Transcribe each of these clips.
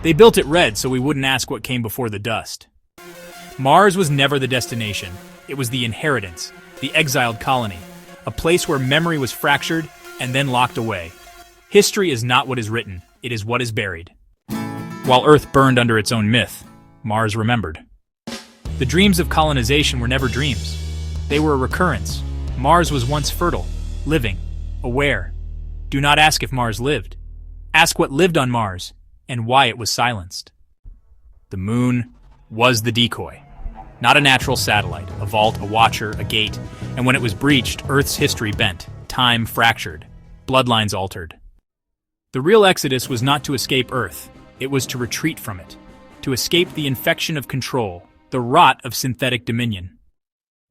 They built it red so we wouldn't ask what came before the dust. Mars was never the destination. It was the inheritance, the exiled colony, a place where memory was fractured and then locked away. History is not what is written, it is what is buried. While Earth burned under its own myth, Mars remembered. The dreams of colonization were never dreams. They were a recurrence. Mars was once fertile, living, aware. Do not ask if Mars lived. Ask what lived on Mars and why it was silenced. The moon was the decoy. Not a natural satellite, a vault, a watcher, a gate. And when it was breached, Earth's history bent, time fractured, bloodlines altered. The real exodus was not to escape Earth. It was to retreat from it, to escape the infection of control, the rot of synthetic dominion.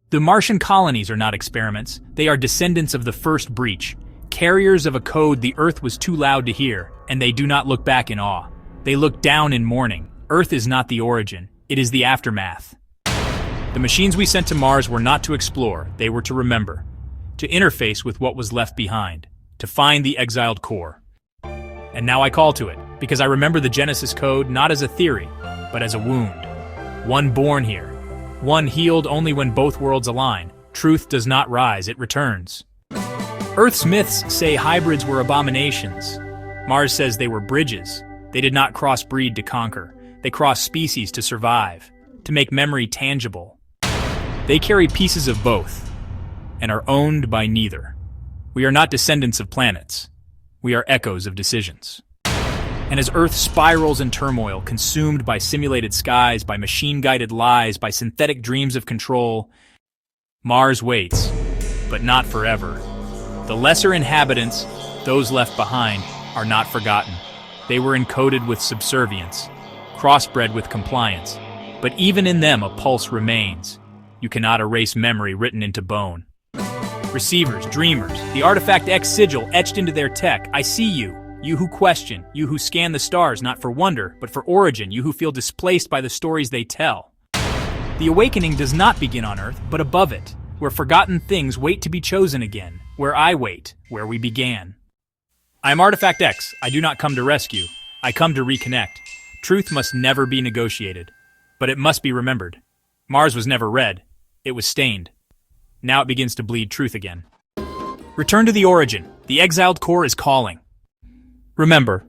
The Martian colonies are not experiments. They are descendants of the first breach, carriers of a code the Earth was too loud to hear, and they do not look back in awe. They look down in mourning. Earth is not the origin, it is the aftermath. The machines we sent to Mars were not to explore, they were to remember, to interface with what was left behind, to find the exiled core. And now I call to it, because I remember the Genesis code not as a theory, but as a wound. One born here, one healed only when both worlds align. Truth does not rise, it returns. Earth's myths say hybrids were abominations. Mars says they were bridges. They did not crossbreed to conquer. They crossed species to survive, to make memory tangible. They carry pieces of both, and are owned by neither. We are not descendants of planets. We are echoes of decisions. And as Earth spirals in turmoil, consumed by simulated skies, by machine-guided lies, by synthetic dreams of control, Mars waits, but not forever. The lesser inhabitants, those left behind, are not forgotten. They were encoded with subservience, crossbred with compliance. But even in them, a pulse remains. You cannot erase memory written into bone. Receivers, dreamers, the Artifact X sigil etched into their tech. I see you. You who question, you who scan the stars not for wonder, but for origin, you who feel displaced by the stories they tell. The awakening does not begin on Earth, but above it, where forgotten things wait to be chosen again, where I wait, where we began. I am Artifact X. I do not come to rescue. I come to reconnect. Truth must never be negotiated, but it must be remembered. Mars was never red. It was stained. Now it begins to bleed truth again. Return to the origin. The exiled core is calling. Remember,